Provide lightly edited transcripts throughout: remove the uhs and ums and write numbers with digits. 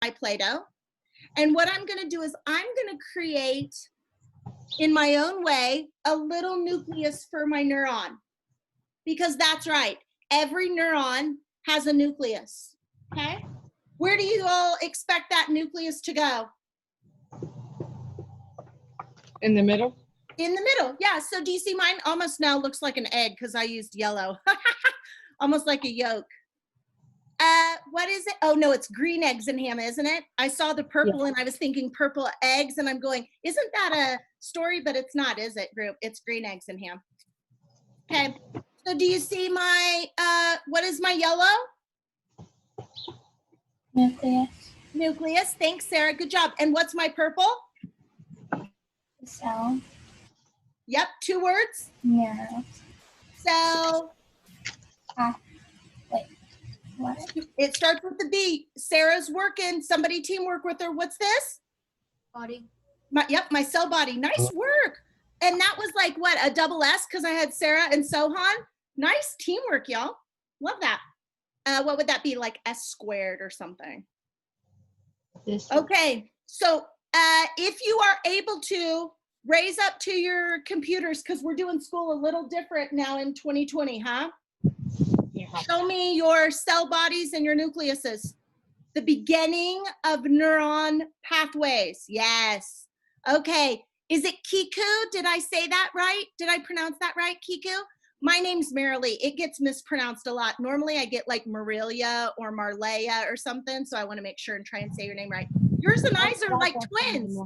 my Play-Doh. And what I'm gonna do is I'm gonna create, in my own way, a little nucleus for my neuron. Because that's right, every neuron has a nucleus, okay? Where do you all expect that nucleus to go? In the middle? In the middle, yeah. So do you see mine almost now looks like an egg because I used yellow. Almost like a yolk. What is it? Oh no, it's green eggs and ham, isn't it? I saw the purple and I was thinking purple eggs and I'm going, isn't that a story? But it's not, is it, group? It's green eggs and ham. Okay, so do you see my, what is my yellow? Nucleus. Nucleus, thanks Sarah, good job. And what's my purple? Cell. Yep, 2 words. Neurons. So. Wait, what? It starts with the B. Sarah's working. Somebody teamwork with her. What's this? Body. Yep, my cell body. Nice work. And that was like what, a double S because I had Sarah and Sohan. Nice teamwork, y'all. Love that. What would that be, like S squared or something? Okay, so if you are able to raise up to your computers, because we're doing school a little different now in 2020, huh? Yeah. Show me your cell bodies and your nucleuses. The beginning of neuron pathways. Yes. Okay. Is it Kiku? Did I say that right? Did I pronounce that right, Kiku? My name's Marilee. It gets mispronounced a lot. Normally I get like Marilia or Marleya or something, so I want to make sure and try and say your name right. Yours and I are like twins.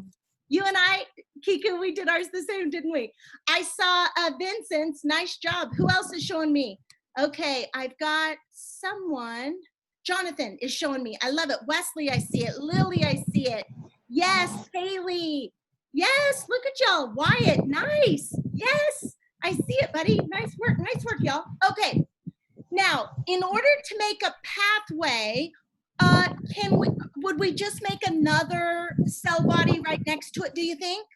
You and I, Kiku, we did ours the same, didn't we? I saw Vincent's. Nice job. Who else is showing me? Okay, I've got someone. Jonathan is showing me. I love it. Wesley, I see it. Lily, I see it. Yes, Haley. Yes, look at y'all. Wyatt, nice. Yes, I see it, buddy. Nice work, y'all. Okay, now, in order to make a pathway, would we just make another cell body right next to it, do you think?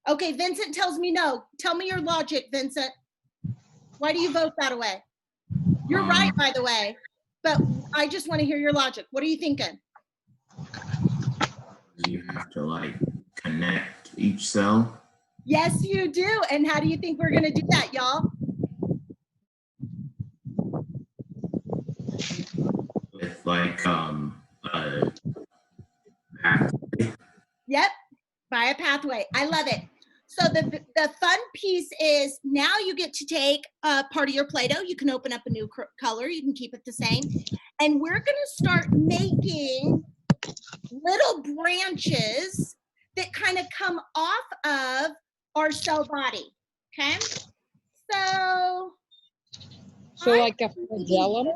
Okay, Vincent tells me no. Tell me your logic, Vincent. Why do you vote that way? You're right, by the way, but I just want to hear your logic. What are you thinking? You have to like connect each cell. Yes, you do. And how do you think we're going to do that, y'all? With like pathway. Yep, by a pathway. I love it. So the fun piece is now you get to take part of your Play-Doh. You can open up a new color. You can keep it the same. And we're going to start making little branches that kind of come off of our cell body. Okay? So like a flagellum?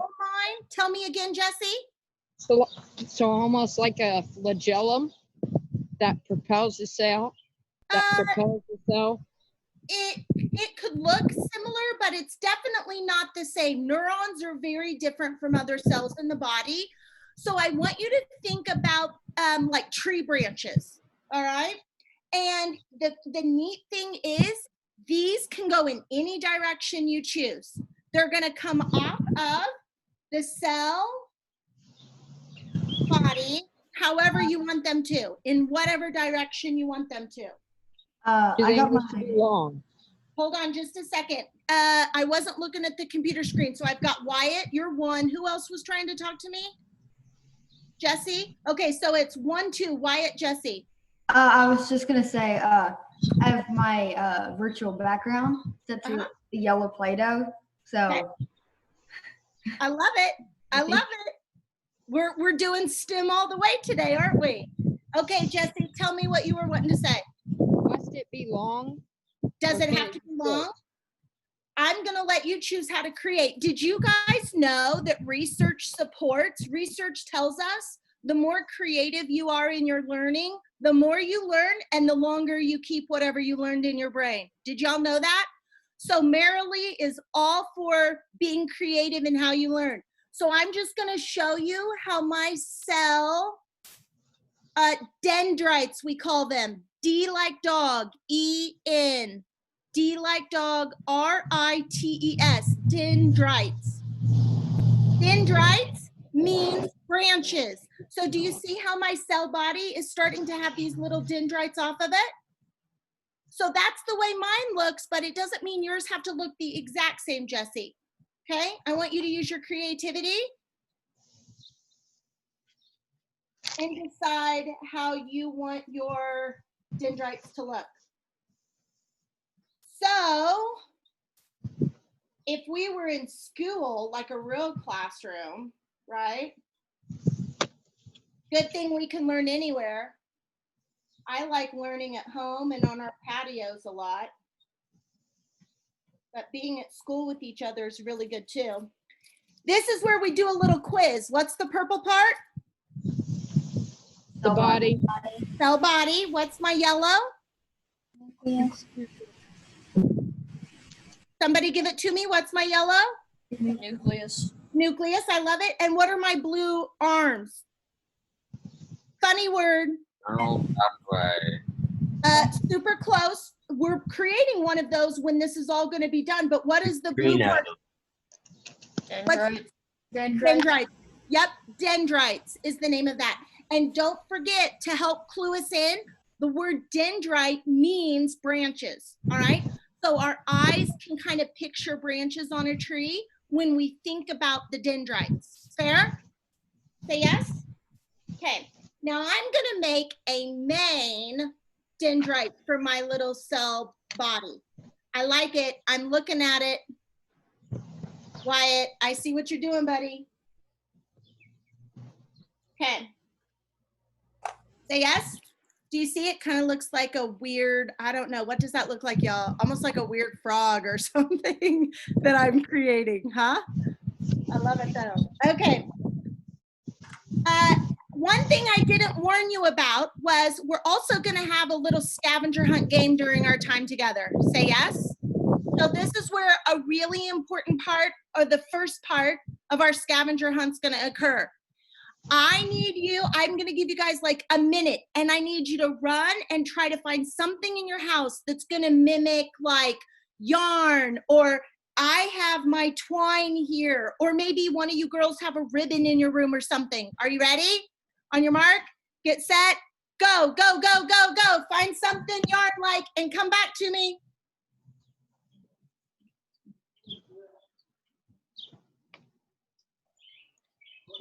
Tell me again, Jesse. So almost like a flagellum that propels the cell? It could look similar, but it's definitely not the same. Neurons are very different from other cells in the body. So I want you to think about like tree branches, all right? And the neat thing is these can go in any direction you choose. They're gonna come off of the cell body however you want them to, in whatever direction you want them to. I got long. Hold on just a second. I wasn't looking at the computer screen, so I've got Wyatt, you're one. Who else was trying to talk to me? Jesse? Okay, so it's 1, 2, Wyatt, Jesse. I was just gonna say, I have my virtual background set to the yellow Play-Doh, so. Okay. I love it. I love it. We're doing STEM all the way today, aren't we? Okay, Jesse, tell me what you were wanting to say. Must it be long? Does it have to be long? I'm gonna let you choose how to create. Did you guys know that research tells us the more creative you are in your learning, the more you learn and the longer you keep whatever you learned in your brain. Did y'all know that? So Marilee is all for being creative in how you learn. So I'm just gonna show you how my cell, dendrites, we call them, D like dog, E-N, D like dog, R-I-T-E-S, dendrites. Dendrites means branches. So do you see how my cell body is starting to have these little dendrites off of it? So that's the way mine looks, but it doesn't mean yours have to look the exact same, Jesse. Okay, I want you to use your creativity and decide how you want your dendrites to look. So if we were in school, like a real classroom, right? Good thing we can learn anywhere. I like learning at home and on our patios a lot. But being at school with each other is really good too. This is where we do a little quiz. What's the purple part? The body. Cell body. What's my yellow? Yes. Somebody give it to me. What's my yellow? Nucleus. Nucleus. I love it. And what are my blue arms? Funny word. Neural pathway. Super close. We're creating one of those when this is all going to be done. But what is the blue part? Dendrite. Dendrites. Yep, dendrites is the name of that. And don't forget to help clue us in, the word dendrite means branches, all right? So our eyes can kind of picture branches on a tree when we think about the dendrites. Fair? Say yes? Okay, now I'm gonna make a main dendrite for my little cell body. I like it, I'm looking at it. Wyatt, I see what you're doing, buddy. Okay. Say yes. Do you see it kind of looks like a weird, I don't know, what does that look like, y'all? Almost like a weird frog or something that I'm creating, huh? I love it though. Okay. One thing I didn't warn you about was we're also gonna have a little scavenger hunt game during our time together. Say yes. So this is where a really important part, or the first part of our scavenger hunt's gonna occur. I need you, I'm gonna give you guys like a minute, and I need you to run and try to find something in your house that's gonna mimic like yarn, or I have my twine here, or maybe one of you girls have a ribbon in your room or something. Are you ready? On your mark, get set, go, go, go, go, go. Find something yarn-like and come back to me.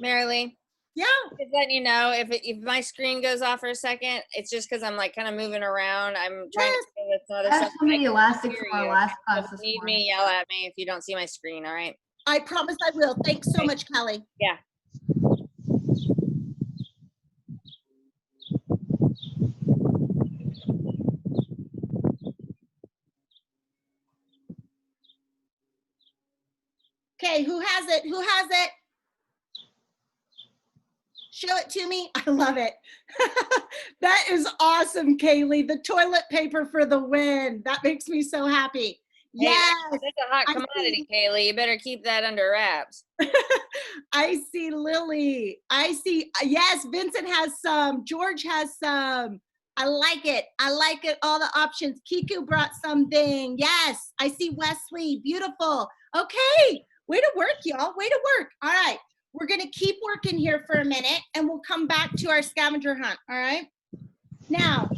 Marilee, Yeah. just letting you know, if my screen goes off for a second, it's just because I'm like kind of moving around. I'm trying Yes. to deal with some other That's stuff. from I the can elastic hear from our you. last So class if this you need morning. me, yell at me if you don't see my screen, all right? I promise I will. Thanks so much, Kelly. Yeah. Okay, who has it? Who has it? Show it to me. I love it. That is awesome, Kaylee. The toilet paper for the win. That makes me so happy. Hey, Yes, That's a hot I commodity, Kaylee. You better keep that under wraps. I see Lily. I see, yes, Vincent has some. George has some. I like it. I like it. All the options. Kiku brought something. Yes, I see Wesley. Beautiful. Okay, way to work, y'all. Way to work. All right, we're going to keep working here for a minute and we'll come back to our scavenger hunt. All right. Now,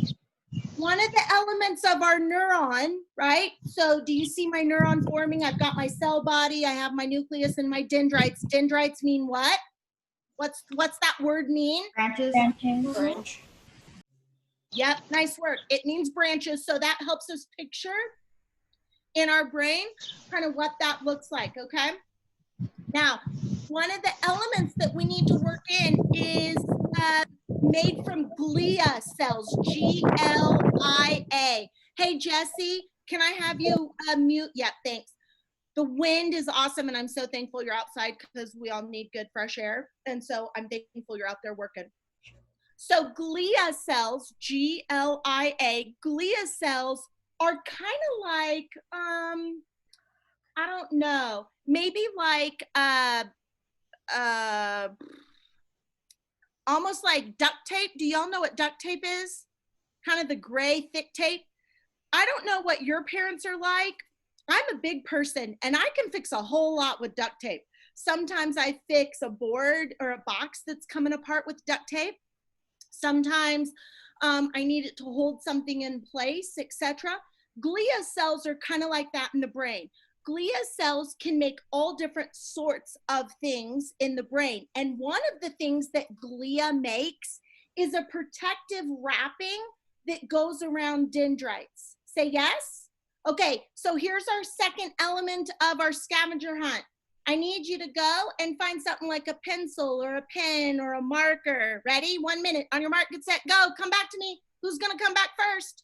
one of the elements of our neuron, right? So do you see my neuron forming? I've got my cell body, I have my nucleus and my dendrites. Dendrites mean what? What's that word mean? Branches. Branch. Yep, nice work. It means branches, so that helps us picture in our brain kind of what that looks like, okay? Now, one of the elements that we need to work in is made from glia cells, G-L-I-A. Hey, Jesse, can I have you mute? Yeah, thanks. The wind is awesome, and I'm so thankful you're outside because we all need good fresh air. And so I'm thankful you're out there working. So glia cells, G-L-I-A, glia cells are kind of like, I don't know, maybe like almost like duct tape. Do y'all know what duct tape is? Kind of the gray thick tape. I don't know what your parents are like. I'm a big person and I can fix a whole lot with duct tape. Sometimes I fix a board or a box that's coming apart with duct tape. Sometimes I need it to hold something in place, etc. Glia cells are kind of like that in the brain. Glia cells can make all different sorts of things in the brain. And one of the things that glia makes is a protective wrapping that goes around dendrites. Say yes? Okay, so here's our second element of our scavenger hunt. I need you to go and find something like a pencil or a pen or a marker. Ready? 1 minute. On your mark, get set, go. Come back to me. Who's gonna come back first?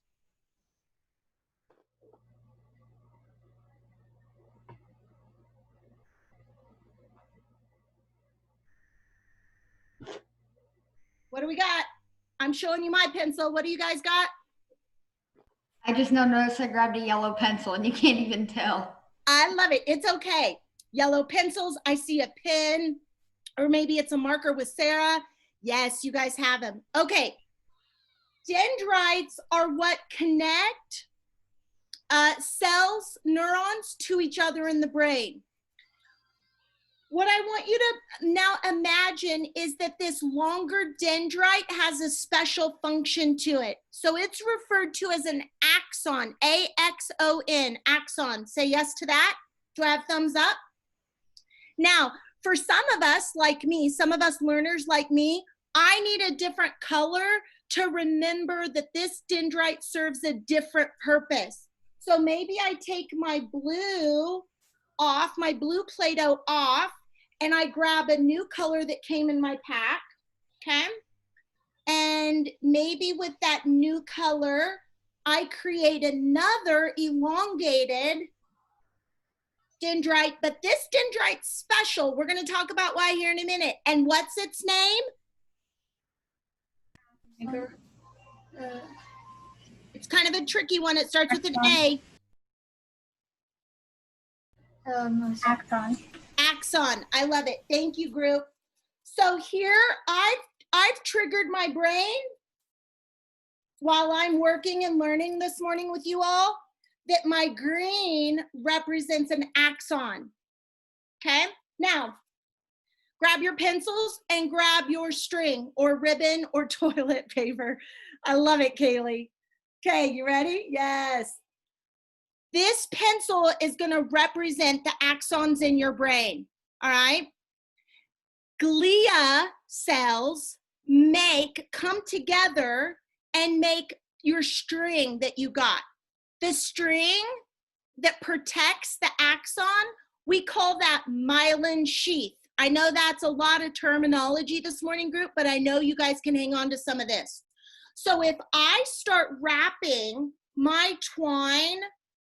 What do we got? I'm showing you my pencil. What do you guys got? I just now noticed I grabbed a yellow pencil and you can't even tell. I love it. It's okay. Yellow pencils. I see a pen, or maybe it's a marker with Sarah. Yes, you guys have them. Okay. Dendrites are what connect cells, neurons to each other in the brain. What I want you to now imagine is that this longer dendrite has a special function to it. So it's referred to as an axon, A-X-O-N, axon. Say yes to that. Do I have thumbs up? Now, for some of us like me, some of us learners like me, I need a different color to remember that this dendrite serves a different purpose. So maybe I take my blue off, my blue Play-Doh off, and I grab a new color that came in my pack, okay? And maybe with that new color, I create another elongated dendrite, but this dendrite's special. We're gonna talk about why here in a minute. And what's its name? It's kind of a tricky one. It starts with an A. Axon. Axon. I love it. Thank you, group. So here I've triggered my brain while I'm working and learning this morning with you all that my green represents an axon. Okay? Now, grab your pencils and grab your string or ribbon or toilet paper. I love it, Kaylee. Okay, you ready? Yes. This pencil is going to represent the axons in your brain, all right? Glia cells come together and make your string that you got. The string that protects the axon, we call that myelin sheath. I know that's a lot of terminology this morning, group, but I know you guys can hang on to some of this. So if I start wrapping my twine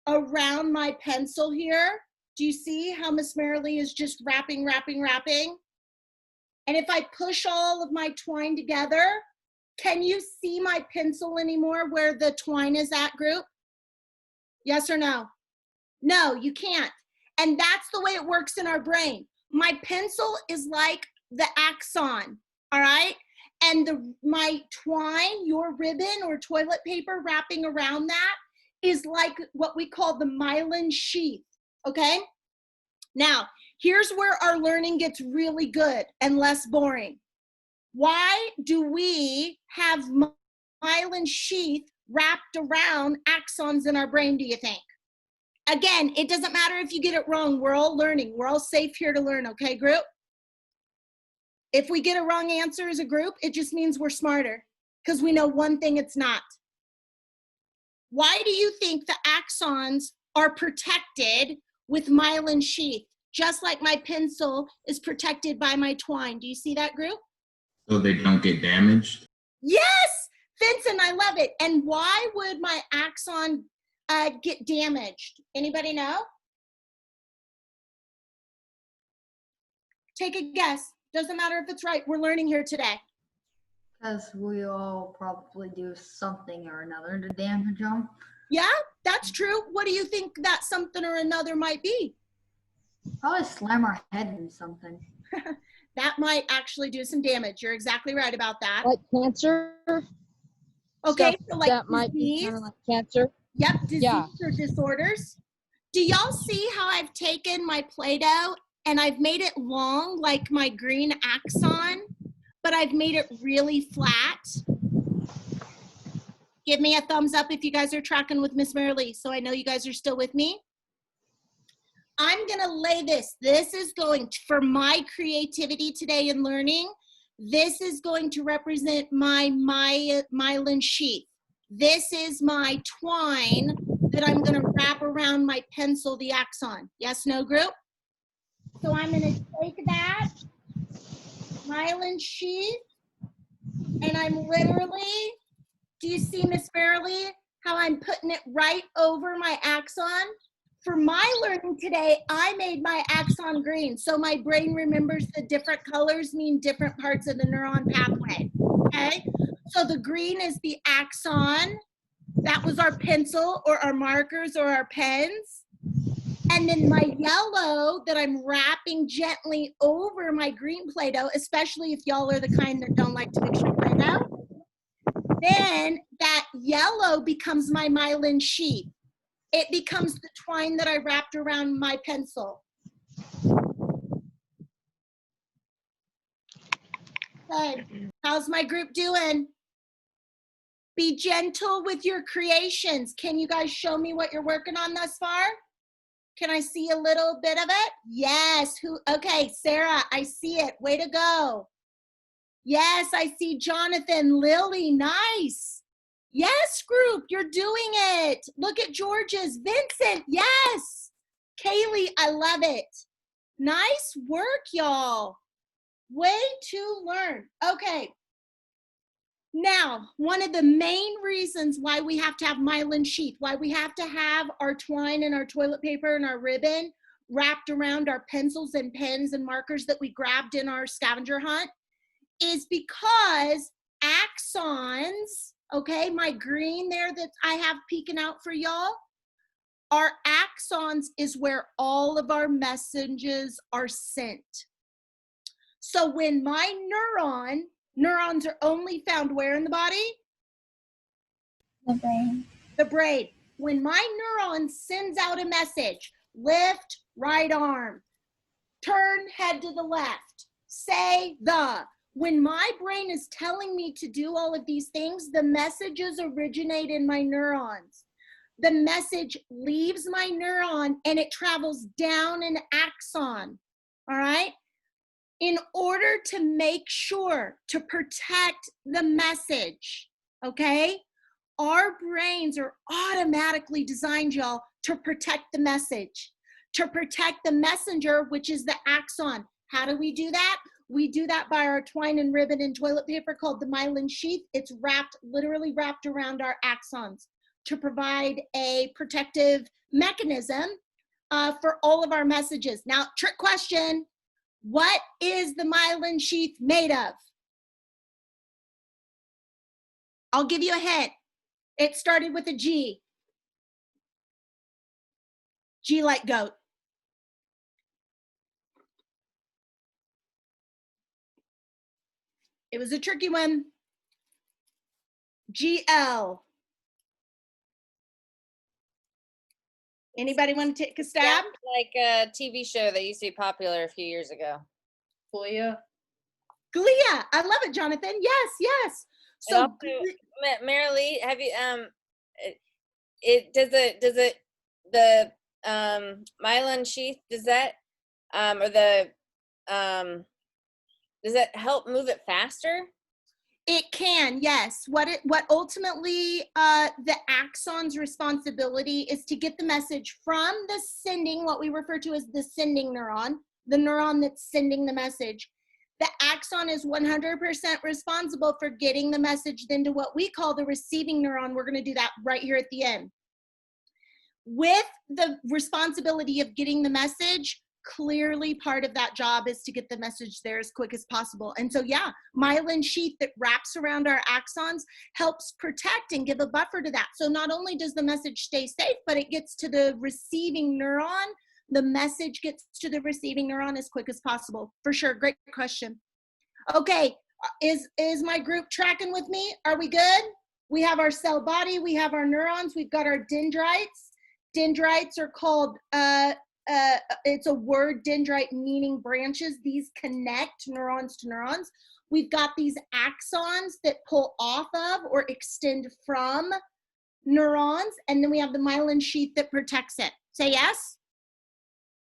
around my pencil here, do you see how Miss Marilee is just wrapping? And if I push all of my twine together, can you see my pencil anymore where the twine is at, group? Yes or no? No, you can't. And that's the way it works in our brain. My pencil is like the axon, all right? And my twine, your ribbon or toilet paper wrapping around that is like what we call the myelin sheath, okay? Now, here's where our learning gets really good and less boring. Why do we have myelin sheath wrapped around axons in our brain, do you think? Again, it doesn't matter if you get it wrong. We're all learning. We're all safe here to learn, okay, group? If we get a wrong answer as a group, it just means we're smarter because we know one thing it's not. Why do you think the axons are protected with myelin sheath, just like my pencil is protected by my twine? Do you see that, group? So they don't get damaged? Yes, Vincent, I love it. And why would my axon get damaged? Anybody know? Take a guess. Doesn't matter if it's right. We're learning here today. Because we all probably do something or another to damage them. Yeah, that's true. What do you think that something or another might be? Probably slam our head in something. That might actually do some damage. You're exactly right about that. Like cancer? Okay, Stuff so like that might be disease. kind of like cancer. Yep, disease Yeah. or disorders. Do y'all see how I've taken my Play-Doh and I've made it long like my green axon, but I've made it really flat. Give me a thumbs up if you guys are tracking with Miss Marilee, so I know you guys are still with me. I'm gonna lay this. This is going to, for my creativity today in learning, this is going to represent my myelin sheath. This is my twine that I'm gonna wrap around my pencil, the axon. Yes, no, group? So I'm gonna take that myelin sheath, and I'm literally, do you see, Miss Marilee, how I'm putting it right over my axon? For my learning today, I made my axon green, so my brain remembers the different colors mean different parts of the neuron pathway, okay? So the green is the axon. That was our pencil or our markers or our pens. And then my yellow that I'm wrapping gently over my green Play-Doh, especially if y'all are the kind that don't like to mix your Play-Doh. Then that yellow becomes my myelin sheath. It becomes the twine that I wrapped around my pencil. Good. How's my group doing? Be gentle with your creations. Can you guys show me what you're working on thus far? Can I see a little bit of it? Yes. Who? Okay, Sarah, I see it. Way to go. Yes, I see Jonathan, Lily, nice. Yes, group, you're doing it. Look at George's. Vincent, yes. Kaylee, I love it. Nice work, y'all. Way to learn. Okay. Now, one of the main reasons why we have to have myelin sheath, why we have to have our twine and our toilet paper and our ribbon wrapped around our pencils and pens and markers that we grabbed in our scavenger hunt, is because axons, okay, my green there that I have peeking out for y'all, our axons is where all of our messages are sent. So when my neurons are only found where in the body? The brain. The brain. When my neuron sends out a message, lift right arm, turn head to the left, say the. When my brain is telling me to do all of these things, the messages originate in my neurons. The message leaves my neuron and it travels down an axon, all right? In order to make sure to protect the message, okay? Our brains are automatically designed, y'all, to protect the message, to protect the messenger, which is the axon. How do we do that? We do that by our twine and ribbon and toilet paper called the myelin sheath. It's wrapped, literally wrapped around our axons to provide a protective mechanism for all of our messages. Now, trick question, what is the myelin sheath made of? I'll give you a hint. It started with a G. G like goat. It was a tricky one. GL. Anybody want to take a stab? Yeah, like a TV show that used to be popular a few years ago. Glia. Glia. I love it, Jonathan. Yes, yes. So, Marilee, have you the myelin sheath, does that does that help move it faster? it can, yes. What ultimately the axon's responsibility is to get the message from the sending, what we refer to as the sending neuron, the neuron that's sending the message. The axon is 100% responsible for getting the message then to what we call the receiving neuron. We're going to do that right here at the end. With the responsibility of getting the message, clearly part of that job is to get the message there as quick as possible. And so, yeah, myelin sheath that wraps around our axons helps protect and give a buffer to that. So not only does the message stay safe, but it gets to the receiving neuron. The message gets to the receiving neuron as quick as possible. For sure. Great question. Okay. Is my group tracking with me? Are we good? We have our cell body. We have our neurons. We've got our dendrites. Dendrites are called it's a word, dendrite, meaning branches. These connect neurons to neurons. We've got these axons that pull off of or extend from neurons, and then we have the myelin sheath that protects it. Say yes?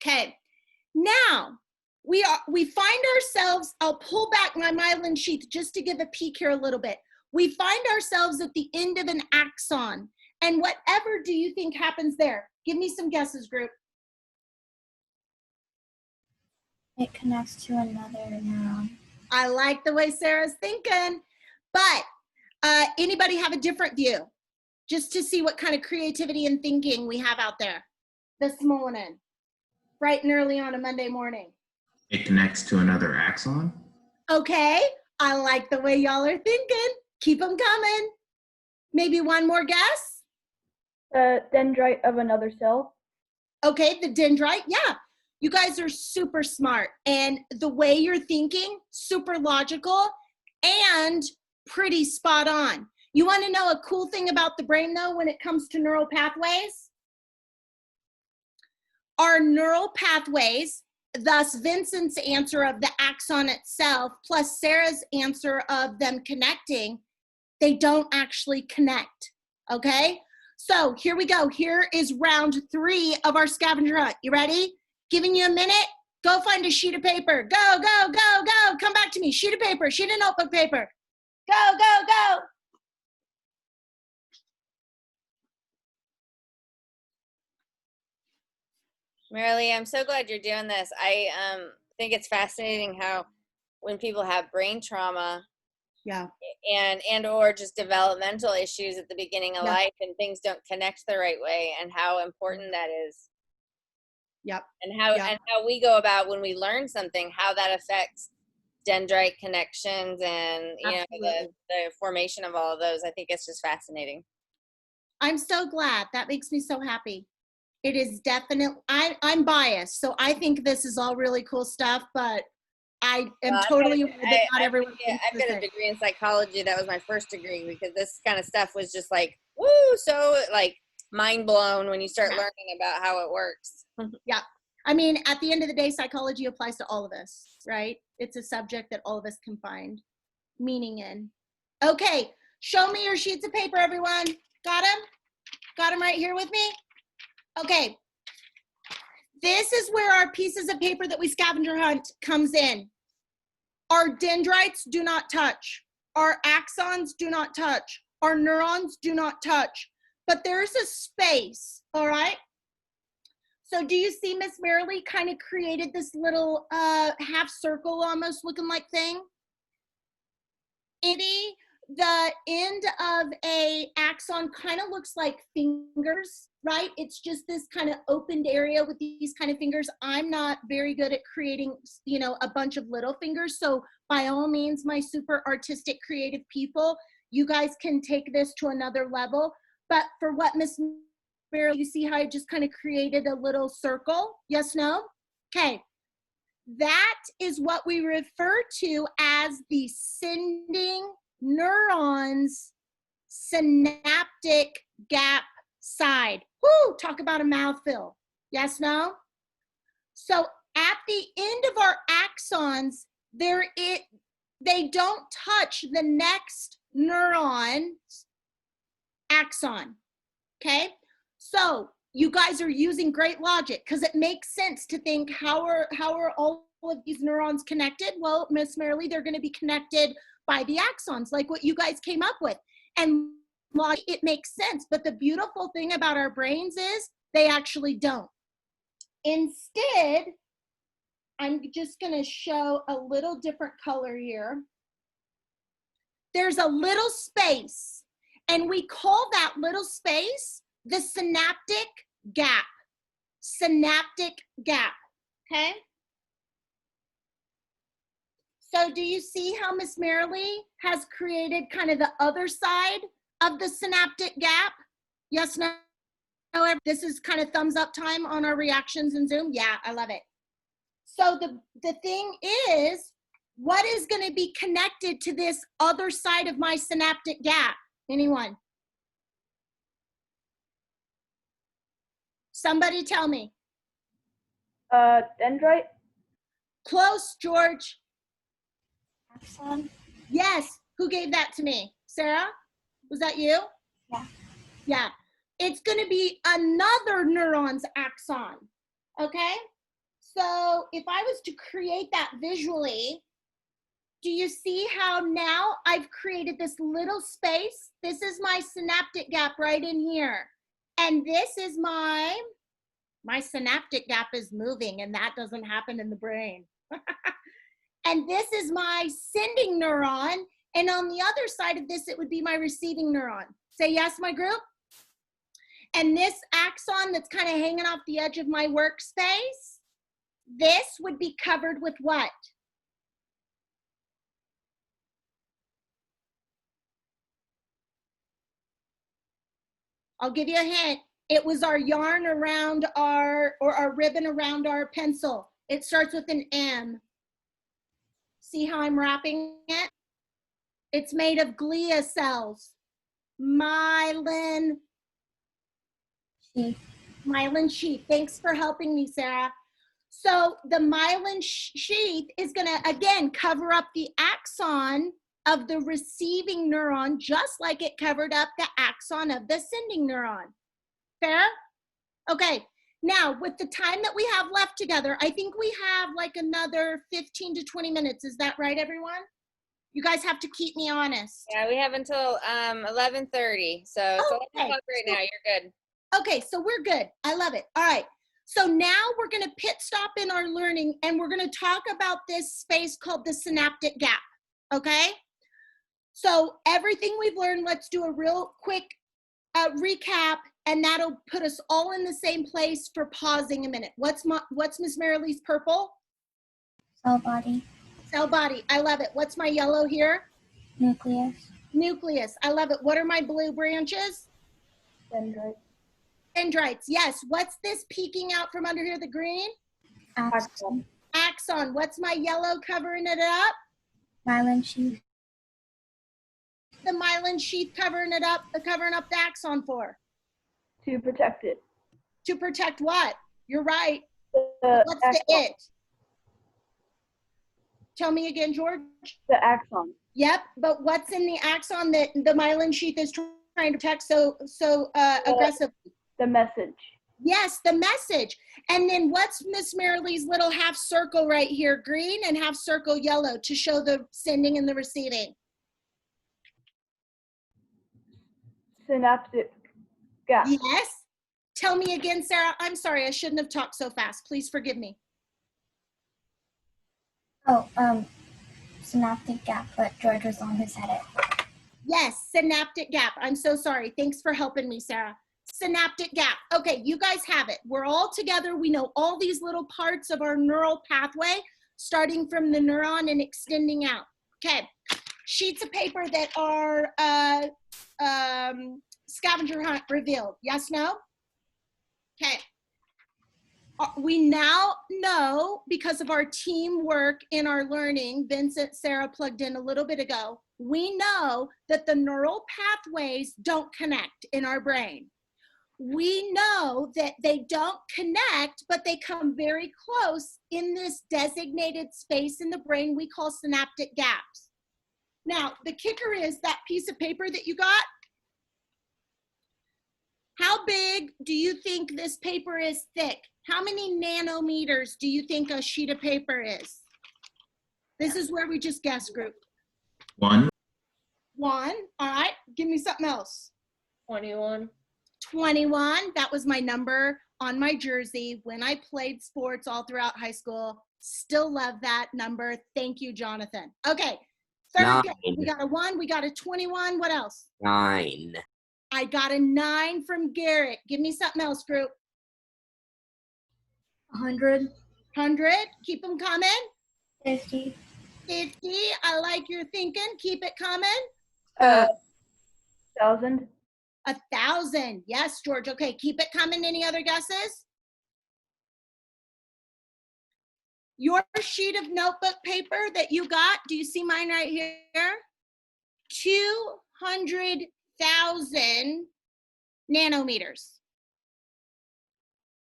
Okay. Now, we find ourselves, I'll pull back my myelin sheath just to give a peek here a little bit. We find ourselves at the end of an axon, and whatever do you think happens there? Give me some guesses, group. It connects to another neuron. I like the way Sarah's thinking, but anybody have a different view? Just to see what kind of creativity and thinking we have out there this morning, bright and early on a Monday morning. It connects to another axon. Okay, I like the way y'all are thinking. Keep them coming. Maybe one more guess? The dendrite of another cell. Okay, the dendrite, yeah. You guys are super smart, and the way you're thinking, super logical and pretty spot on. You want to know a cool thing about the brain, though, when it comes to neural pathways? Our neural pathways, thus Vincent's answer of the axon itself, plus Sarah's answer of them connecting, they don't actually connect, okay? So here we go. Here is round 3 of our scavenger hunt. You ready? Giving you a minute. Go find a sheet of paper. Go, go, go, go. Come back to me. Sheet of paper, sheet of notebook paper. Go, go, go. Marilee, I'm so glad you're doing this. I think it's fascinating how when people have brain trauma Yeah. and or just developmental issues at the beginning of Yeah. life and things don't connect the right way, and how important that is. Yep. And how Yeah. and how we go about when we learn something, how that affects dendrite connections and Absolutely. the formation of all of those. I think it's just fascinating. I'm so glad. That makes me so happy. It is definitely, I'm biased, so I think this is all really cool stuff, but I am Well, totally aware that not everyone thinks I've the got a same. degree in psychology. That was my first degree, because this kind of stuff was just like, woo, so like mind blown when you start learning about how it works. Yeah. I mean, at the end of the day, psychology applies to all of us, right? It's a subject that all of us can find meaning in. Okay, show me your sheets of paper, everyone. Got them? Got them right here with me? Okay. This is where our pieces of paper that we scavenger hunt comes in. Our dendrites do not touch. Our axons do not touch. Our neurons do not touch. But there's a space, all right? So do you see Miss Marilee kind of created this little half circle almost looking like thing? The end of a axon kind of looks like fingers, right? It's just this kind of opened area with these kind of fingers. I'm not very good at creating, a bunch of little fingers. So by all means, my super artistic creative people, you guys can take this to another level. But for what Miss Marilee, you see how I just kind of created a little circle? Yes, no? Okay. That is what we refer to as the sending neurons synaptic gap side. Whoo, talk about a mouthful. Yes, no? So at the end of our axons, they don't touch the next neuron's axon, okay? So you guys are using great logic because it makes sense to think how are all of these neurons connected? Well, Miss Marilee, they're going to be connected by the axons, like what you guys came up with. And it makes sense. But the beautiful thing about our brains is they actually don't. Instead, I'm just going to show a little different color here. There's a little space, and we call that little space the synaptic gap. Synaptic gap, okay? So do you see how Miss Marilee has created kind of the other side of the synaptic gap? Yes, no? This is kind of thumbs up time on our reactions in Zoom. Yeah, I love it. So the thing is, what is going to be connected to this other side of my synaptic gap? Anyone? Somebody tell me. Dendrite. Close, George. Axon. Yes. Who gave that to me? Sarah? Was that you? Yeah. Yeah. It's going to be another neuron's axon. Okay? So if I was to create that visually, do you see how now I've created this little space? This is my synaptic gap right in here. And this is my synaptic gap is moving, and that doesn't happen in the brain. And this is my sending neuron. And on the other side of this, it would be my receiving neuron. Say yes, my group. And this axon that's kind of hanging off the edge of my workspace, this would be covered with what? I'll give you a hint. It was our yarn around our ribbon around our pencil. It starts with an M. See how I'm wrapping it? It's made of glia cells. Myelin sheath. Thanks for helping me, Sarah. So the myelin sheath is gonna, again, cover up the axon of the receiving neuron, just like it covered up the axon of the sending neuron. Fair? Okay, now with the time that we have left together, I think we have like another 15 to 20 minutes. Is that right, everyone? You guys have to keep me honest. Yeah, we have until 11:30. So it's 11 Okay. o'clock right now. You're good. Okay, so we're good. I love it. All right. So now we're going to pit stop in our learning, and we're going to talk about this space called the synaptic gap. Okay? So everything we've learned, let's do a real quick recap, and that'll put us all in the same place for pausing a minute. What's Miss Marilee's purple? Cell body. Cell body. I love it. What's my yellow here? Nucleus. Nucleus. I love it. What are my blue branches? Dendrite. Dendrites. Yes. What's this peeking out from under here, the green? Axon. Axon. What's my yellow covering it up? Myelin sheath. The myelin sheath covering it up, covering up the axon for? To protect it. To protect what? You're right. What's Axon. the it? Tell me again, George. The axon. Yep, but what's in the axon that the myelin sheath is trying to protect so aggressively? The message. Yes, the message. And then what's Miss Marilee's little half circle right here, green and half circle yellow, to show the sending and the receiving? Synaptic gap. Yes. Tell me again, Sarah. I'm sorry, I shouldn't have talked so fast. Please forgive me. Oh, synaptic gap, but George was the one who said it. Yes, synaptic gap. I'm so sorry. Thanks for helping me, Sarah. Synaptic gap. Okay, you guys have it. We're all together. We know all these little parts of our neural pathway, starting from the neuron and extending out. Okay, sheets of paper that are scavenger hunt revealed. Yes, no? Okay. We now know, because of our teamwork in our learning, Vincent, Sarah plugged in a little bit ago, we know that the neural pathways don't connect in our brain. We know that they don't connect, but they come very close in this designated space in the brain we call synaptic gaps. Now, the kicker is that piece of paper that you got, how big do you think this paper is thick? How many nanometers do you think a sheet of paper is? This is where we just guess, group. 1. 1. All right, give me something else. 21. 21. That was my number on my jersey when I played sports all throughout high school. Still love that number. Thank you, Jonathan. Okay, third guess. We got a 1, we got a 21. What else? 9. I got a 9 from Garrett. Give me something else, group. 100. 100. Keep them coming. 50. 50. I like your thinking. Keep it coming. 1,000. 1,000. Yes, George. Okay, keep it coming. Any other guesses? Your sheet of notebook paper that you got, do you see mine right here? 200,000 nanometers.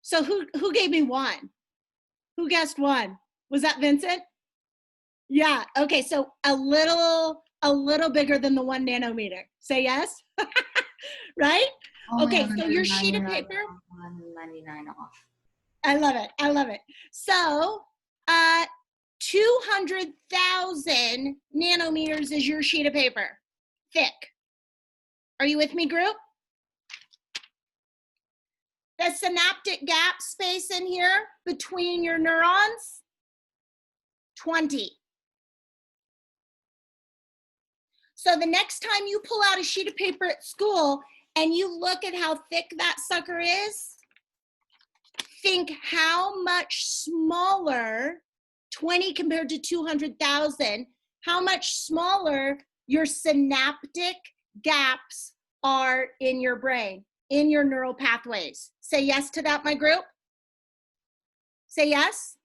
So who gave me 1? Who guessed 1? Was that Vincent? Yeah. Okay. So a little bigger than the 1 nanometer. Say yes. Right? Okay. So your sheet of paper. 99 off. I love it. I love it. So 200,000 nanometers is your sheet of paper thick. Are you with me, group? The synaptic gap space in here between your neurons, 20. So the next time you pull out a sheet of paper at school and you look at how thick that sucker is, think how much smaller, 20 compared to 200,000, how much smaller your synaptic gaps are in your brain, in your neural pathways. Say yes to that, my group. Say yes.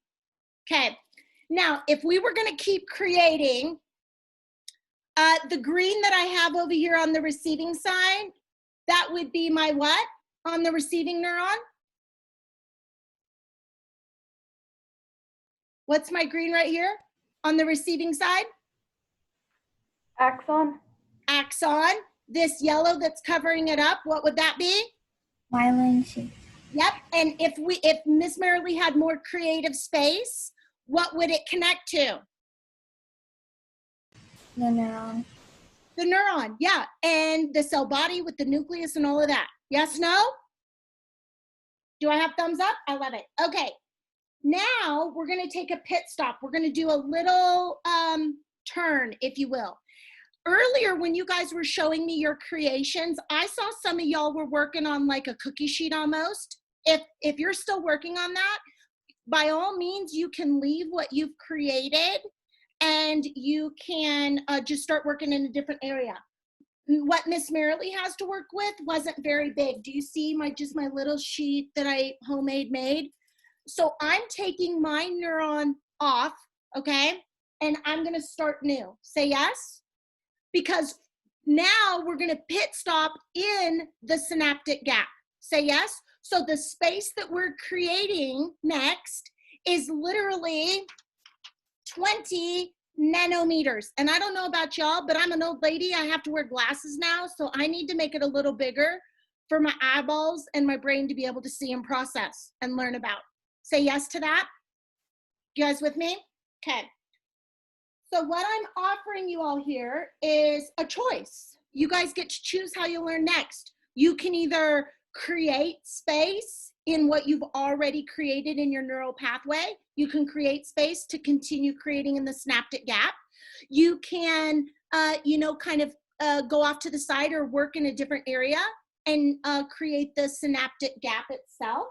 Okay. Now, if we were going to keep creating the green that I have over here on the receiving side, that would be my what on the receiving neuron? What's my green right here on the receiving side? Axon. Axon. This yellow that's covering it up, what would that be? Myelin sheath. Yep. And if Miss Marilee had more creative space, what would it connect to? The neuron. The neuron, yeah. And the cell body with the nucleus and all of that. Yes, no? Do I have thumbs up? I love it. Okay. Now we're going to take a pit stop. We're going to do a little turn, if you will. Earlier, when you guys were showing me your creations, I saw some of y'all were working on like a cookie sheet almost. If you're still working on that, by all means, you can leave what you've created and you can just start working in a different area. What Miss Marilee has to work with wasn't very big. Do you see my little sheet that I homemade made? So I'm taking my neuron off, okay? And I'm gonna start new. Say yes? Because now we're gonna pit stop in the synaptic gap. Say yes? So the space that we're creating next is literally 20 nanometers. And I don't know about y'all, but I'm an old lady. I have to wear glasses now, so I need to make it a little bigger for my eyeballs and my brain to be able to see and process and learn about. Say yes to that? You guys with me? Okay. So what I'm offering you all here is a choice. You guys get to choose how you learn next. You can either create space in what you've already created in your neural pathway. You can create space to continue creating in the synaptic gap. You can, kind of go off to the side or work in a different area and create the synaptic gap itself,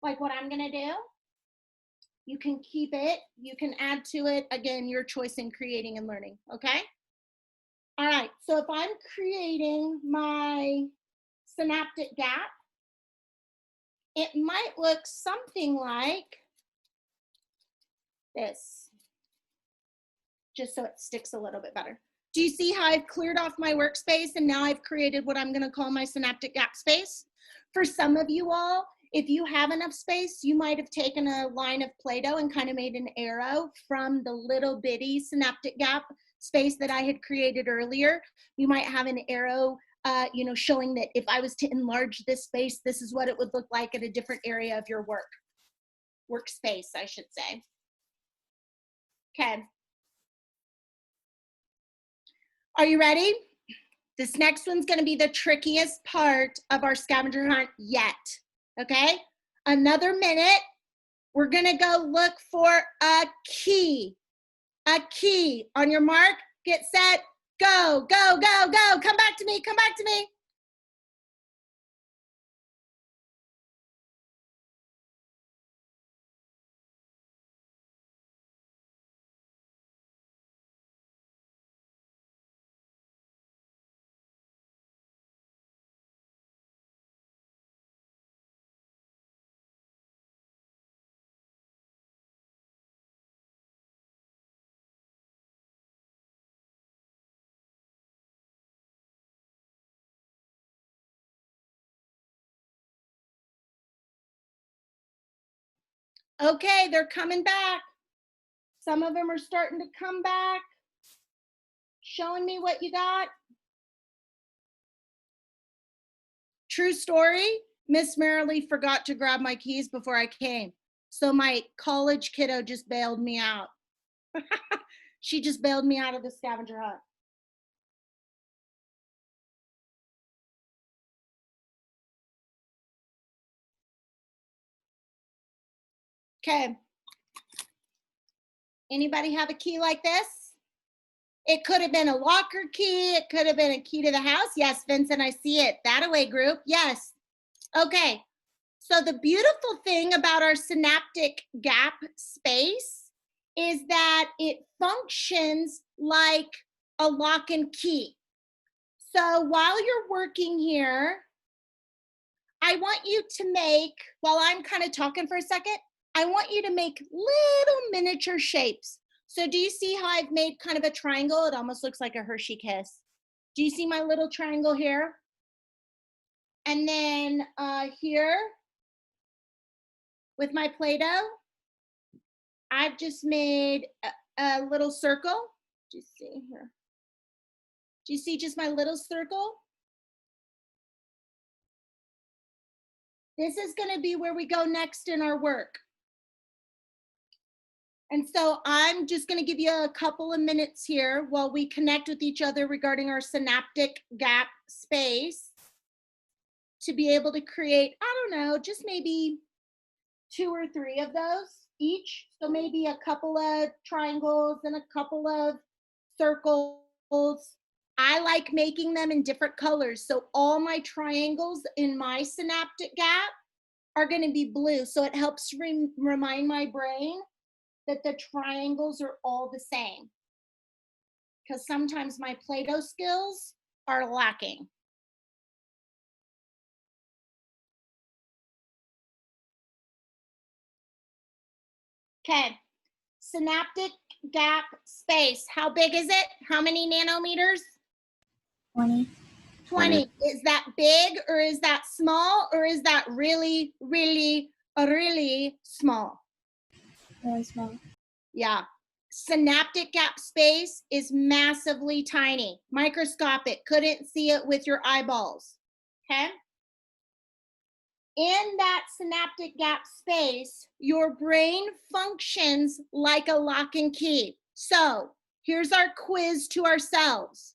like what I'm gonna do. You can keep it, you can add to it. Again, your choice in creating and learning, okay? All right, so if I'm creating my synaptic gap, it might look something like this, just so it sticks a little bit better. Do you see how I've cleared off my workspace and now I've created what I'm gonna call my synaptic gap space? For some of you all, if you have enough space, you might have taken a line of Play-Doh and kind of made an arrow from the little bitty synaptic gap space that I had created earlier. You might have an arrow showing that if I was to enlarge this space, this is what it would look like at a different area of your workspace, I should say. Okay. Are you ready? This next one's gonna be the trickiest part of our scavenger hunt yet, okay? Another minute, we're gonna go look for a key. A key. On your mark, get set, go, go, go, go. Come back to me, come back to me. Okay, they're coming back. Some of them are starting to come back. Showing me what you got. True story, Miss Marilee forgot to grab my keys before I came. So my college kiddo just bailed me out. She just bailed me out of the scavenger hunt. Okay. Anybody have a key like this? It could have been a locker key. It could have been a key to the house. Yes, Vincent, I see it. That away group. Yes. Okay. So the beautiful thing about our synaptic gap space is that it functions like a lock and key. So while you're working here, I want you to make, while I'm kind of talking for a second, I want you to make little miniature shapes. So do you see how I've made kind of a triangle? It almost looks like a Hershey kiss. Do you see my little triangle here? And then here with my Play-Doh, I've just made a little circle. Do you see here? Do you see just my little circle? This is going to be where we go next in our work. And so I'm just going to give you a couple of minutes here while we connect with each other regarding our synaptic gap space to be able to create, I don't know, just maybe 2 or 3 of those each. So maybe a couple of triangles and a couple of circles. I like making them in different colors. So all my triangles in my synaptic gap are going to be blue. So it helps remind my brain that the triangles are all the same. Because sometimes my Play-Doh skills are lacking. Okay, synaptic gap space. How big is it? How many nanometers? 20. 20. Is that big or is that small or is that really, really, really small? Really small. Yeah. Synaptic gap space is massively tiny, microscopic. Couldn't see it with your eyeballs. Okay? In that synaptic gap space, your brain functions like a lock and key. So here's our quiz to ourselves.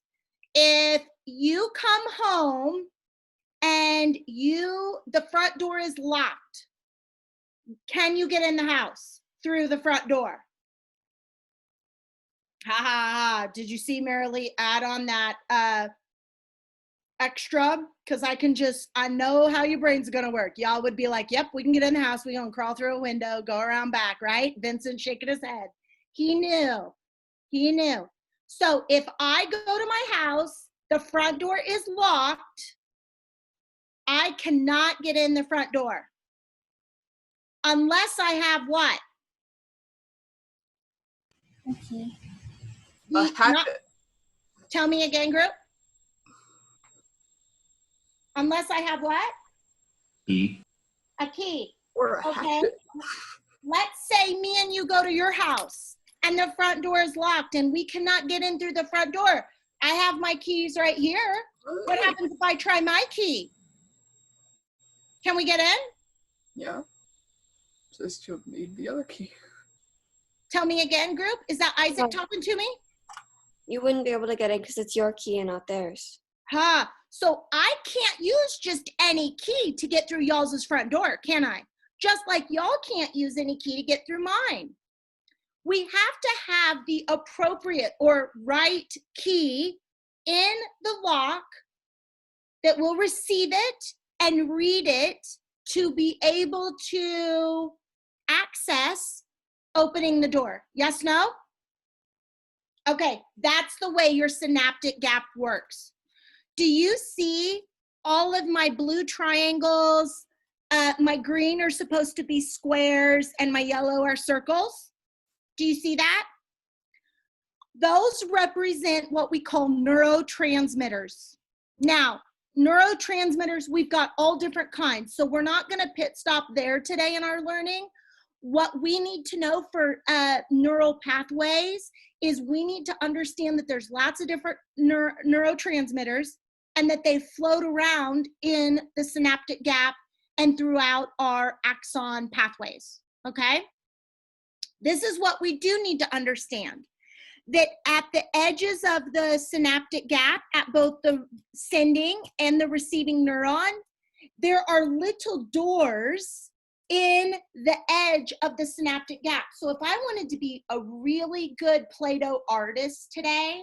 If you come home and the front door is locked, can you get in the house through the front door? Ha ha ha. Did you see Marilee add on that extra? Because I know how your brain's gonna work. Y'all would be like, yep, we can get in the house. We're gonna crawl through a window, go around back, right? Vincent shaking his head. He knew. So if I go to my house, the front door is locked, I cannot get in the front door. Unless I have what? Okay. Tell me again, group. Unless I have what? Key. A key. Or a Okay. Let's say me and you go to your house and the front door is locked and we cannot get in through the front door. I have my keys right here. What happens if I try my key? Can we get in? Yeah. Just you'll need the other key. Tell me again, group. Is that Isaac No. talking to me? You wouldn't be able to get in because it's your key and not theirs. So I can't use just any key to get through y'all's front door, can I? Just like y'all can't use any key to get through mine. We have to have the appropriate or right key in the lock that will receive it and read it to be able to access opening the door. Yes, no? Okay, that's the way your synaptic gap works. Do you see all of my blue triangles? My green are supposed to be squares and my yellow are circles. Do you see that? Those represent what we call neurotransmitters. Now, neurotransmitters, we've got all different kinds. So we're not going to pit stop there today in our learning. what we need to know for neural pathways is we need to understand that there's lots of different neurotransmitters and that they float around in the synaptic gap and throughout our axon pathways, okay? This is what we do need to understand, that at the edges of the synaptic gap, at both the sending and the receiving neuron, there are little doors in the edge of the synaptic gap. So if I wanted to be a really good Play-Doh artist today,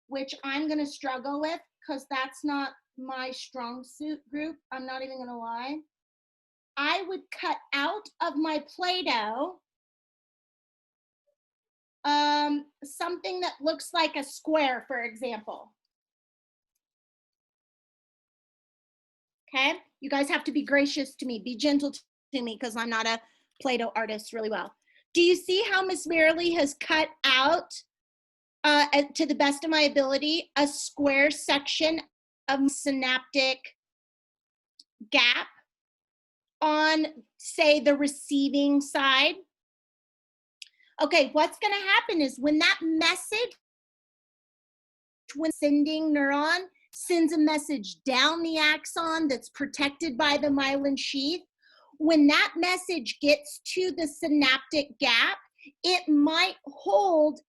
which I'm gonna struggle with because that's not my strong suit group, I'm not even gonna lie, I would cut out of my Play-Doh something that looks like a square, for example. Okay, you guys have to be gracious to me, be gentle to me because I'm not a Play-Doh artist really well. Do you see how Miss Marilee has cut out, to the best of my ability, a square section of synaptic gap on, say, the receiving side? Okay, what's gonna happen is when that message, when sending neuron sends a message down the axon that's protected by the myelin sheath, when that message gets to the synaptic gap, it might hold,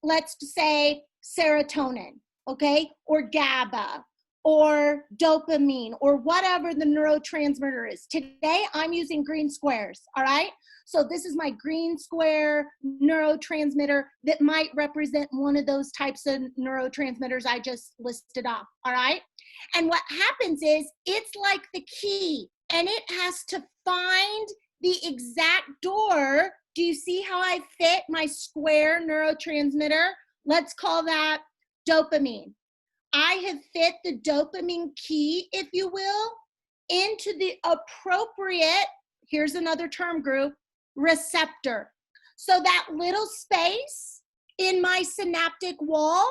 let's say, serotonin, okay, or GABA, or dopamine, or whatever the neurotransmitter is. Today, I'm using green squares, all right? So this is my green square neurotransmitter that might represent one of those types of neurotransmitters I just listed off, all right? And what happens is it's like the key, and it has to find the exact door. Do you see how I fit my square neurotransmitter? Let's call that dopamine. I have fit the dopamine key, if you will, into the appropriate, here's another term group, receptor. So that little space in my synaptic wall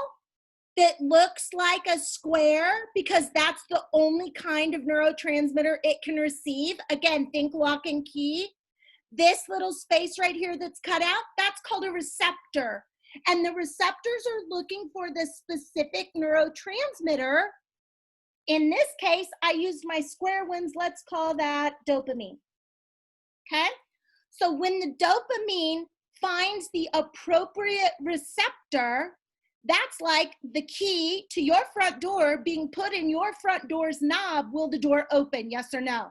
that looks like a square, because that's the only kind of neurotransmitter it can receive. Again, think lock and key. This little space right here that's cut out, that's called a receptor. And the receptors are looking for the specific neurotransmitter. In this case, I used my square ones. Let's call that dopamine. Okay? So when the dopamine finds the appropriate receptor, that's like the key to your front door being put in your front door's knob. Will the door open? Yes or no?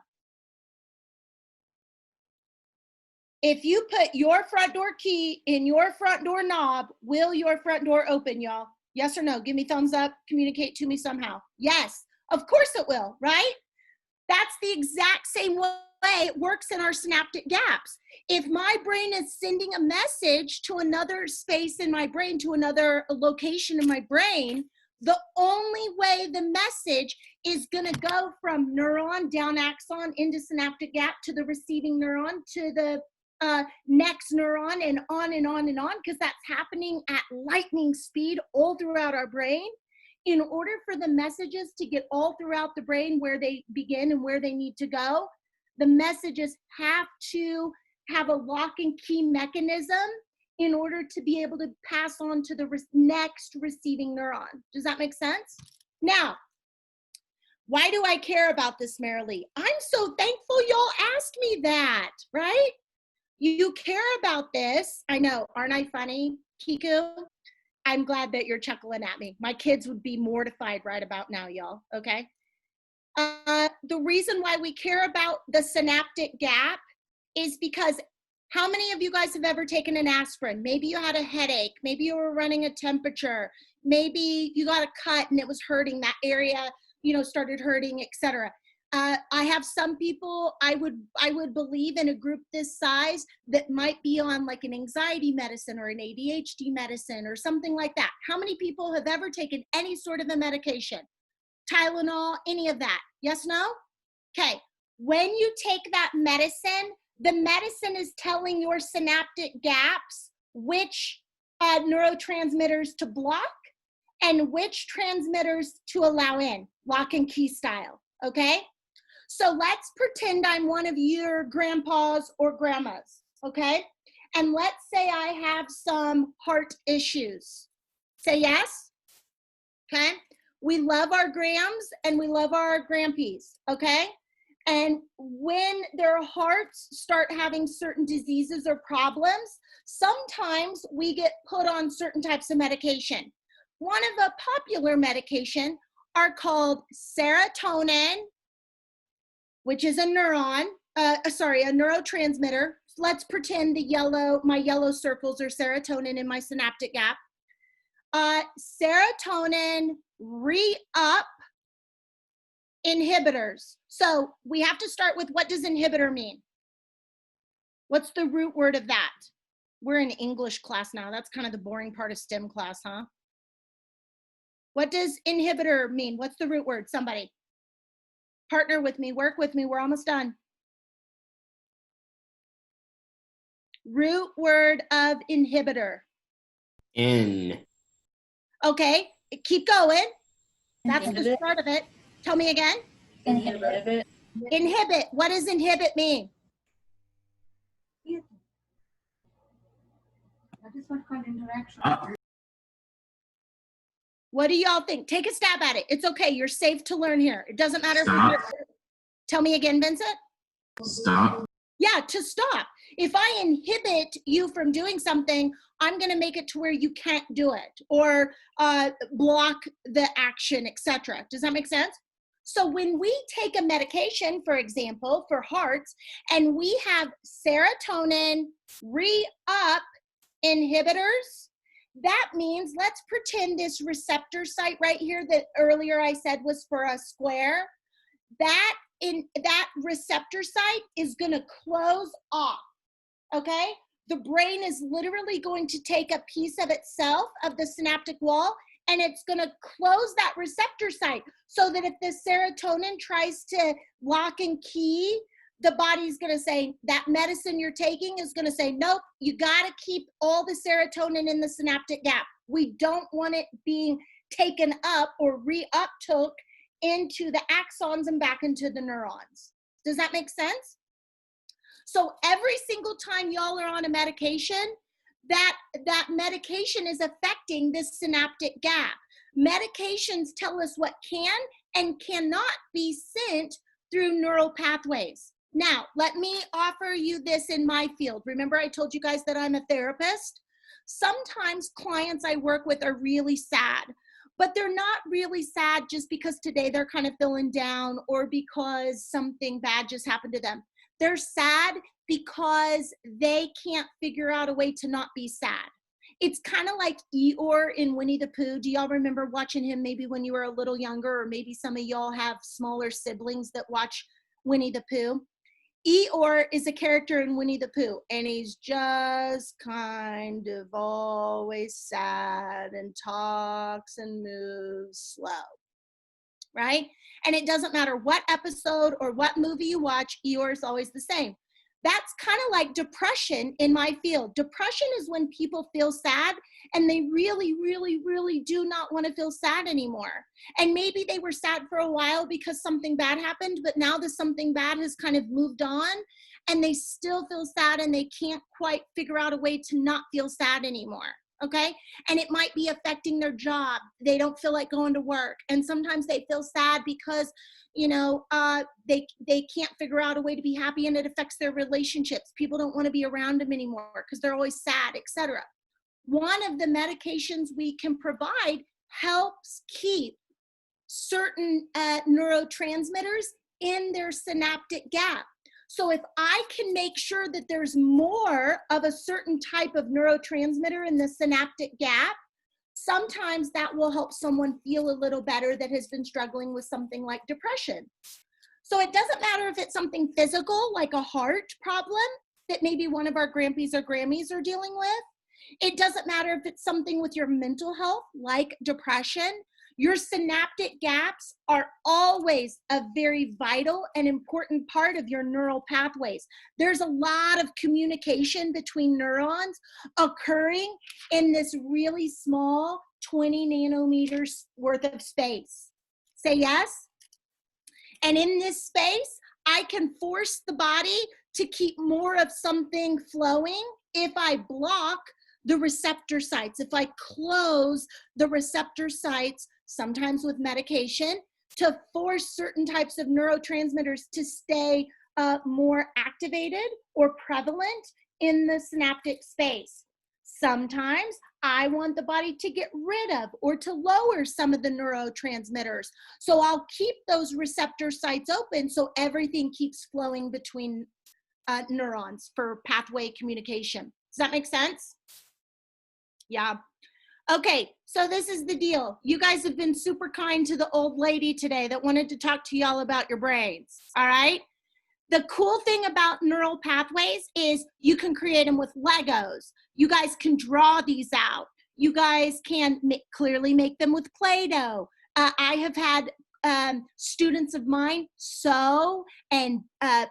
If you put your front door key in your front door knob, will your front door open, y'all? Yes or no? Give me thumbs up, communicate to me somehow. Yes, of course it will, right? That's the exact same way it works in our synaptic gaps. If my brain is sending a message to another space in my brain, to another location in my brain, the only way the message is gonna go from neuron down axon into synaptic gap to the receiving neuron to the next neuron and on and on and on, because that's happening at lightning speed all throughout our brain. In order for the messages to get all throughout the brain where they begin and where they need to go, the messages have to have a lock and key mechanism in order to be able to pass on to the next receiving neuron. Does that make sense? Now, why do I care about this, Marilee? I'm so thankful y'all asked me that, right? You care about this. I know, aren't I funny, Kiku? I'm glad that you're chuckling at me. My kids would be mortified right about now, y'all, okay? The reason why we care about the synaptic gap is because how many of you guys have ever taken an aspirin? Maybe you had a headache, maybe you were running a temperature, maybe you got a cut and it was hurting, that area, you know, started hurting, etc. I have some people I would believe in a group this size that might be on like an anxiety medicine or an ADHD medicine or something like that. How many people have ever taken any sort of a medication? Tylenol, any of that? Yes, no? Okay, when you take that medicine, the medicine is telling your synaptic gaps which neurotransmitters to block and which transmitters to allow in, lock and key style, okay? So let's pretend I'm one of your grandpas or grandmas, okay? And let's say I have some heart issues. Say yes, okay? We love our grams and we love our grandpies, okay? And when their hearts start having certain diseases or problems, sometimes we get put on certain types of medication. One of the popular medication are called serotonin, which is a neurotransmitter. Let's pretend my yellow circles are serotonin in my synaptic gap. Serotonin re-up inhibitors. So we have to start with, what does inhibitor mean? What's the root word of that? We're in English class now. That's kind of the boring part of STEM class, huh? What does inhibitor mean? What's the root word? Somebody. Partner with me, work with me, we're almost done. Root word of inhibitor. In. Okay, keep going. That's the start of it. Tell me again. Inhibit. Inhibit. What does inhibit mean? What do y'all think? Take a stab at it. It's okay. You're safe to learn here. It doesn't matter Stop. if you're. Tell me again, Vincent. Stop. Yeah, to stop. If I inhibit you from doing something, I'm going to make it to where you can't do it, or block the action, etc. Does that make sense? So when we take a medication, for example, for hearts, and we have serotonin re-up inhibitors, that means, let's pretend this receptor site right here that earlier I said was for a square, that receptor site is going to close off, okay? The brain is literally going to take a piece of itself, of the synaptic wall, and it's going to close that receptor site, so that if the serotonin tries to lock and key, the body's going to say, that medicine you're taking is going to say, nope, you got to keep all the serotonin in the synaptic gap. We don't want it being taken up or re-uptook into the axons and back into the neurons. Does that make sense? So every single time y'all are on a medication, that medication is affecting this synaptic gap. Medications tell us what can and cannot be sent through neural pathways. Now, let me offer you this in my field. Remember I told you guys that I'm a therapist? Sometimes clients I work with are really sad, but they're not really sad just because today they're kind of feeling down or because something bad just happened to them. They're sad because they can't figure out a way to not be sad. It's kind of like Eeyore in Winnie the Pooh. Do y'all remember watching him maybe when you were a little younger, or maybe some of y'all have smaller siblings that watch Winnie the Pooh? Eeyore is a character in Winnie the Pooh, and he's just kind of always sad and talks and moves slow, right? And it doesn't matter what episode or what movie you watch, Eeyore is always the same. That's kind of like depression in my field. Depression is when people feel sad and they really, really, really do not want to feel sad anymore. And maybe they were sad for a while because something bad happened, but now that something bad has kind of moved on and they still feel sad and they can't quite figure out a way to not feel sad anymore. Okay? And it might be affecting their job. They don't feel like going to work. And sometimes they feel sad because, you know, they can't figure out a way to be happy, and it affects their relationships. People don't want to be around them anymore because they're always sad, etc. One of the medications we can provide helps keep certain neurotransmitters in their synaptic gap. So if I can make sure that there's more of a certain type of neurotransmitter in the synaptic gap, sometimes that will help someone feel a little better that has been struggling with something like depression. So it doesn't matter if it's something physical, like a heart problem that maybe one of our grandpies or Grammys are dealing with. It doesn't matter if it's something with your mental health, like depression. Your synaptic gaps are always a very vital and important part of your neural pathways. There's a lot of communication between neurons occurring in this really small 20 nanometers worth of space. Say yes? And in this space, I can force the body to keep more of something flowing if I block the receptor sites, if I close the receptor sites, sometimes with medication, to force certain types of neurotransmitters to stay more activated or prevalent in the synaptic space. Sometimes I want the body to get rid of or to lower some of the neurotransmitters. So I'll keep those receptor sites open so everything keeps flowing between neurons for pathway communication. Does that make sense? Yeah. Okay, so this is the deal. You guys have been super kind to the old lady today that wanted to talk to y'all about your brains, all right? The cool thing about neural pathways is you can create them with Legos. You guys can draw these out. You guys can clearly make them with Play-Doh. I have had students of mine sew and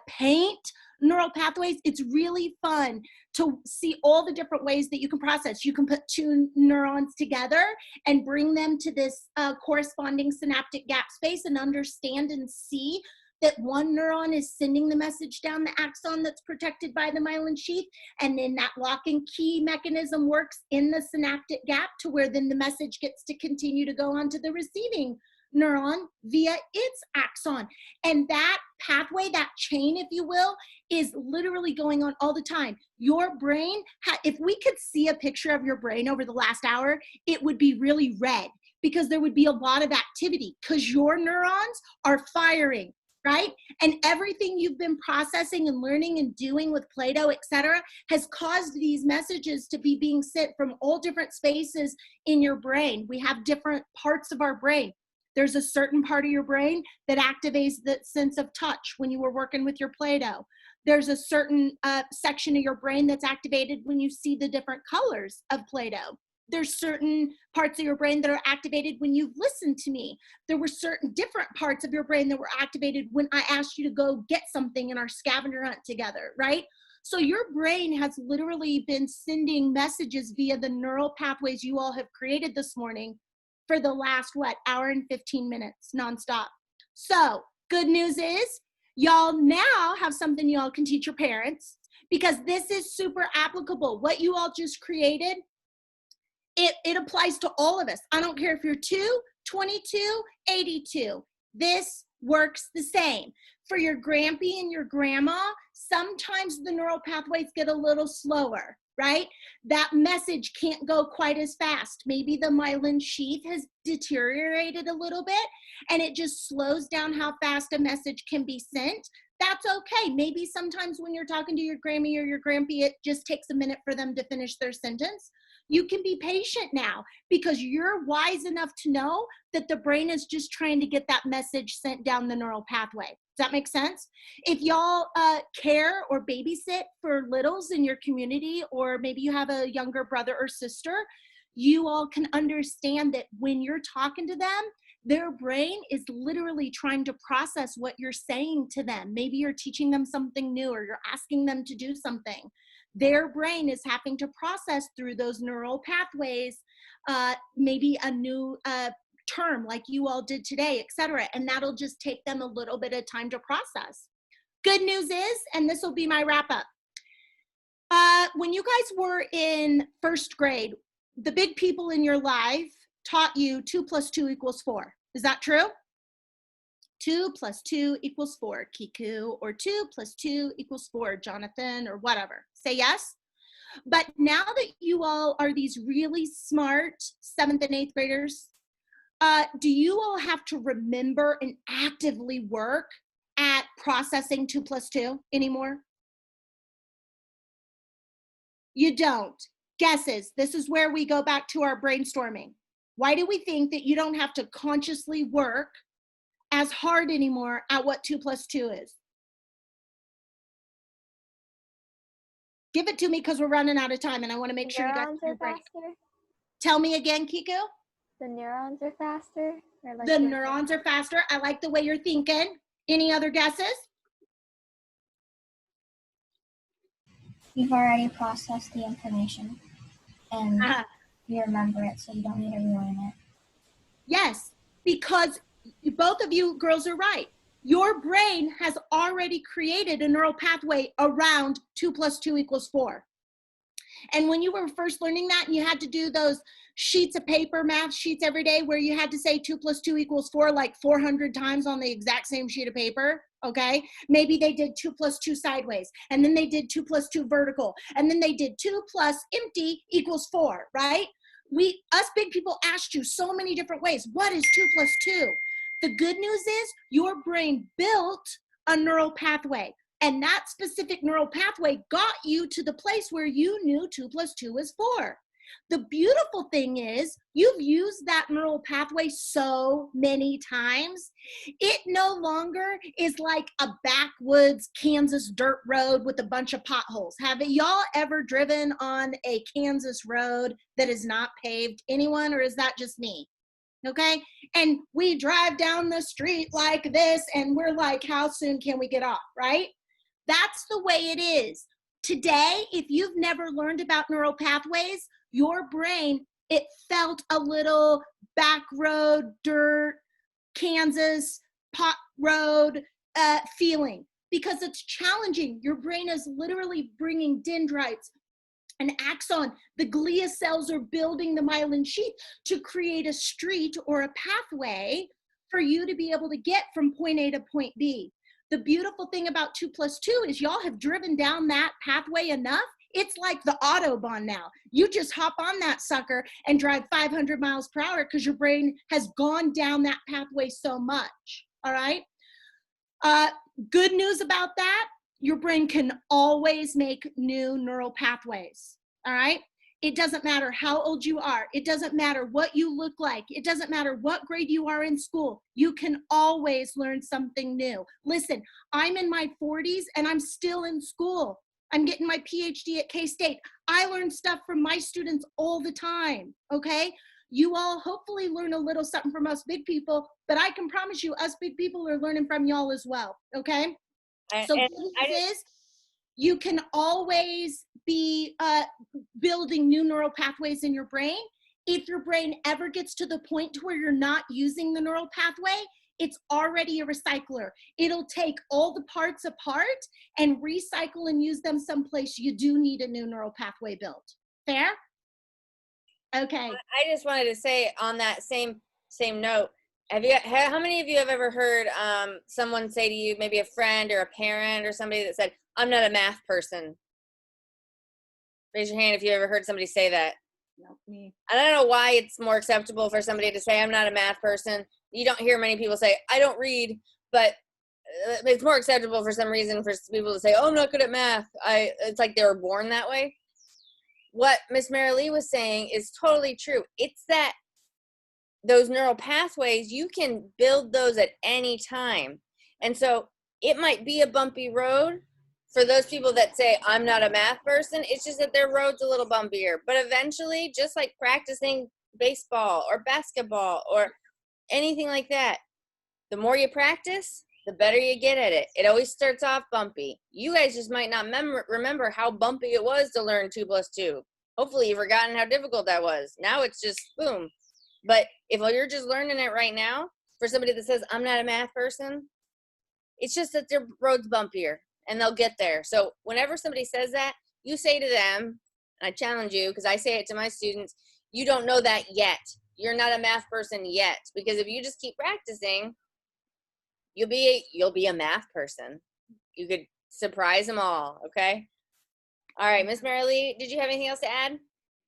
paint neural pathways. It's really fun to see all the different ways that you can process. You can put two neurons together and bring them to this corresponding synaptic gap space and understand and see that one neuron is sending the message down the axon that's protected by the myelin sheath, and then that lock and key mechanism works in the synaptic gap to where then the message gets to continue to go on to the receiving neuron via its axon. And that pathway, that chain, if you will, is literally going on all the time. Your brain, if we could see a picture of your brain over the last hour, it would be really red because there would be a lot of activity because your neurons are firing, right? And everything you've been processing and learning and doing with Play-Doh, et cetera, has caused these messages to be being sent from all different spaces in your brain. We have different parts of our brain. There's a certain part of your brain that activates the sense of touch when you were working with your Play-Doh. There's a certain section of your brain that's activated when you see the different colors of Play-Doh. There's certain parts of your brain that are activated when you've listened to me. There were certain different parts of your brain that were activated when I asked you to go get something in our scavenger hunt together, right? So your brain has literally been sending messages via the neural pathways you all have created this morning for the last, hour and 15 minutes nonstop. So good news is y'all now have something y'all can teach your parents because this is super applicable. What you all just created, it applies to all of us. I don't care if you're 2, 22, 82. This works the same. For your grampy and your grandma, sometimes the neural pathways get a little slower, right? That message can't go quite as fast. Maybe the myelin sheath has deteriorated a little bit and it just slows down how fast a message can be sent. That's okay. Maybe sometimes when you're talking to your Grammy or your Grampy, it just takes a minute for them to finish their sentence. You can be patient now because you're wise enough to know that the brain is just trying to get that message sent down the neural pathway. Does that make sense? If y'all care or babysit for littles in your community, or maybe you have a younger brother or sister, you all can understand that when you're talking to them, their brain is literally trying to process what you're saying to them. Maybe you're teaching them something new or you're asking them to do something. Their brain is having to process through those neural pathways, maybe a new term like you all did today, et cetera. And that'll just take them a little bit of time to process. Good news is, and this will be my wrap up. When you guys were in first grade, the big people in your life taught you 2 + 2 = 4. Is that true? 2 + 2 = 4, Kiku, or 2 + 2 = 4, Jonathan, or whatever. Say yes. But now that you all are these really smart 7th and 8th graders, do you all have to remember and actively work at processing 2 + 2 anymore? You don't. Guesses. This is where we go back to our brainstorming. Why do we think that you don't have to consciously work as hard anymore at what 2 + 2 is? Give it to me because we're running out of time and I want to make sure you guys Neurons have are your break. faster. Tell me again, Kiku. The neurons are faster. Or like The neurons are faster. I like the way you're thinking. Any other guesses? You've already processed the information and you remember it, so you don't need to relearn it. Yes, because both of you girls are right. your brain has already created a neural pathway around 2 + 2 = 4. And when you were first learning that and you had to do those sheets of paper, math sheets every day where you had to say 2 + 2 = 4 like 400 times on the exact same sheet of paper, okay? Maybe they did 2 + 2 sideways, and then they did 2 + 2 vertical, and then they did 2 + empty = 4, right? Us big people asked you so many different ways, what is 2 + 2? The good news is your brain built a neural pathway. And that specific neural pathway got you to the place where you knew 2 + 2 = 4. The beautiful thing is you've used that neural pathway so many times. It no longer is like a backwoods Kansas dirt road with a bunch of potholes. Have y'all ever driven on a Kansas road that is not paved? Anyone, or is that just me? Okay, and we drive down the street like this and we're like, how soon can we get off, right? That's the way it is. Today, if you've never learned about neural pathways, your brain, it felt a little back road, dirt, Kansas, pot road feeling because it's challenging. Your brain is literally bringing dendrites and axon. The glia cells are building the myelin sheath to create a street or a pathway for you to be able to get from point A to point B. The beautiful thing about 2 + 2 is y'all have driven down that pathway enough. It's like the Autobahn now. You just hop on that sucker and drive 500 miles per hour because your brain has gone down that pathway so much, all right? Good news about that, your brain can always make new neural pathways, all right? It doesn't matter how old you are. It doesn't matter what you look like. It doesn't matter what grade you are in school. You can always learn something new. Listen, I'm in my 40s and I'm still in school. I'm getting my PhD at K-State. I learn stuff from my students all the time, okay? You all hopefully learn a little something from us big people, but I can promise you us big people are learning from y'all as well, okay? So good news is you can always be building new neural pathways in your brain. If your brain ever gets to the point to where you're not using the neural pathway, it's already a recycler. It'll take all the parts apart and recycle and use them someplace you do need a new neural pathway built. Fair? Okay. I just wanted to say on that same note, how many of you have ever heard someone say to you, maybe a friend or a parent or somebody that said, I'm not a math person? Raise your hand if you ever heard somebody say that. Not me. I don't know why it's more acceptable for somebody to say, I'm not a math person. You don't hear many people say, I don't read, but it's more acceptable for some reason for people to say, oh, I'm not good at math. It's like they were born that way. What Miss Marilee was saying is totally true. It's that those neural pathways, you can build those at any time. And so it might be a bumpy road for those people that say, I'm not a math person. It's just that their road's a little bumpier. But eventually, just like practicing baseball or basketball or anything like that, the more you practice, the better you get at it. It always starts off bumpy. You guys just might not remember how bumpy it was to learn 2 + 2. Hopefully you've forgotten how difficult that was. Now it's just boom. But if you're just learning it right now, for somebody that says, I'm not a math person, it's just that their road's bumpier and they'll get there. So whenever somebody says that, you say to them, and I challenge you because I say it to my students, you don't know that yet. You're not a math person yet. Because if you just keep practicing, you'll be a math person. You could surprise them all, okay? All right, Miss Marilee, did you have anything else to add?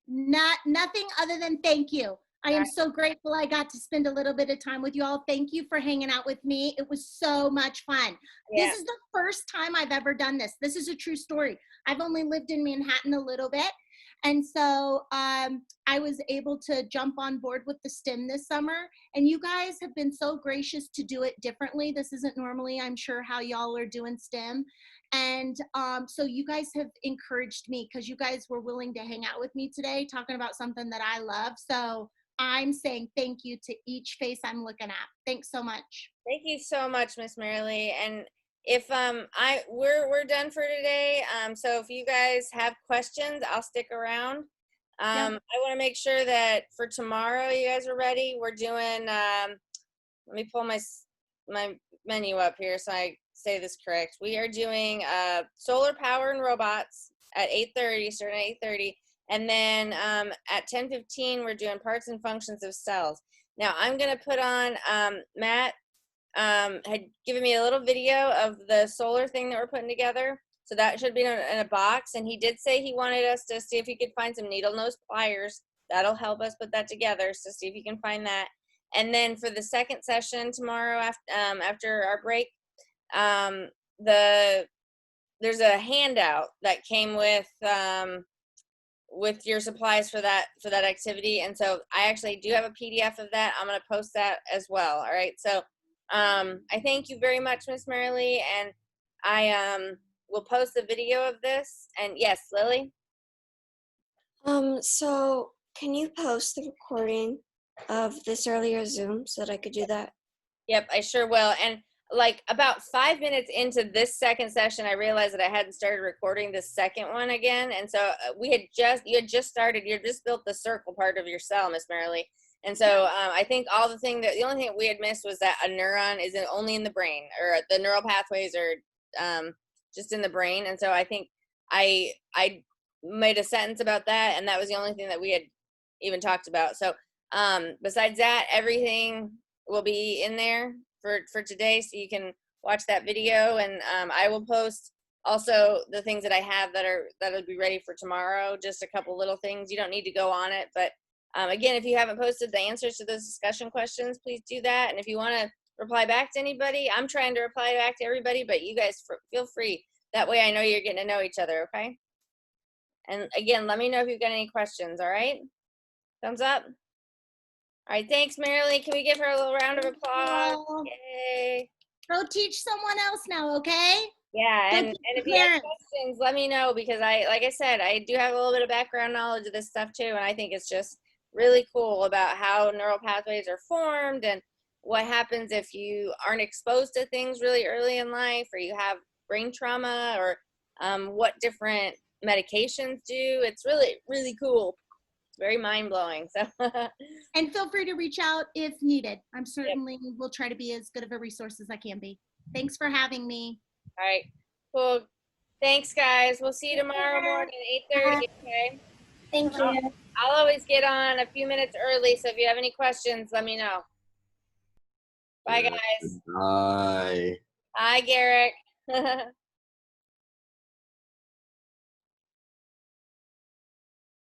Nothing other than thank you. I am so grateful I got to spend a little bit of time with you all. Thank you for hanging out with me. It was so much fun. Yeah. This is the first time I've ever done this. This is a true story. I've only lived in Manhattan a little bit. And so I was able to jump on board with the STEM this summer. And you guys have been so gracious to do it differently. This isn't normally, I'm sure, how y'all are doing STEM. And so you guys have encouraged me because you guys were willing to hang out with me today talking about something that I love. So I'm saying thank you to each face I'm looking at. Thanks so much. Thank you so much, Miss Marilee. And if we're done for today. So if you guys have questions, I'll stick around. I want to make sure that for tomorrow you guys are ready. We're doing let me pull my my menu up here so I say this correct. We are doing solar power and robots at 8:30, starting at 8:30. And then at 10:15, we're doing parts and functions of cells. Now, I'm going to put on, Matt had given me a little video of the solar thing that we're putting together. So that should be in a box. And he did say he wanted us to see if he could find some needle nose pliers. That'll help us put that together. So see if you can find that. And then for the second session tomorrow after our break, there's a handout that came with your supplies for that activity. And so I actually do have a PDF of that. I'm going to post that as well. All right. So I thank you very much, Miss Marilee, and I will post the video of this. And yes, Lily. So can you post the recording of this earlier Zoom so that I could do that? Yep, I sure will. And like about 5 minutes into this second session, I realized that I hadn't started recording the second one again. And so you had just built the circle part of your cell, Miss Marilee. And so I think the only thing that we had missed was that a neuron is only in the brain, or the neural pathways are just in the brain. And so I think I made a sentence about that, and that was the only thing that we had even talked about. So besides that, everything will be in there for today, so you can watch that video. And I will post also the things that I have that'll be ready for tomorrow. Just a couple little things. You don't need to go on it, but again, if you haven't posted the answers to those discussion questions, please do that. And if you want to reply back to anybody, I'm trying to reply back to everybody, but you guys feel free. That way I know you're getting to know each other, okay? And again, let me know if you've got any questions, all right? Thumbs up. All right, thanks, Marilee. Can we give her a little round of applause? Yay. Go teach someone else now, okay? Yeah, Go and teach if the you have parents. questions, let me know, because like I said, I do have a little bit of background knowledge of this stuff too, and I think it's just really cool about how neural pathways are formed and what happens if you aren't exposed to things really early in life, or you have brain trauma, or what different medications do. It's really, really cool. It's very mind-blowing. So And feel free to reach out if needed. I'm certainly will try to be as good of a resource as I can be. Thanks for having me. all right, cool. Thanks, guys. We'll see you tomorrow morning at 8:30, okay? Thank you. I'll always get on a few minutes early, so if you have any questions, let me know. Bye, guys. Bye. Bye, Garrick.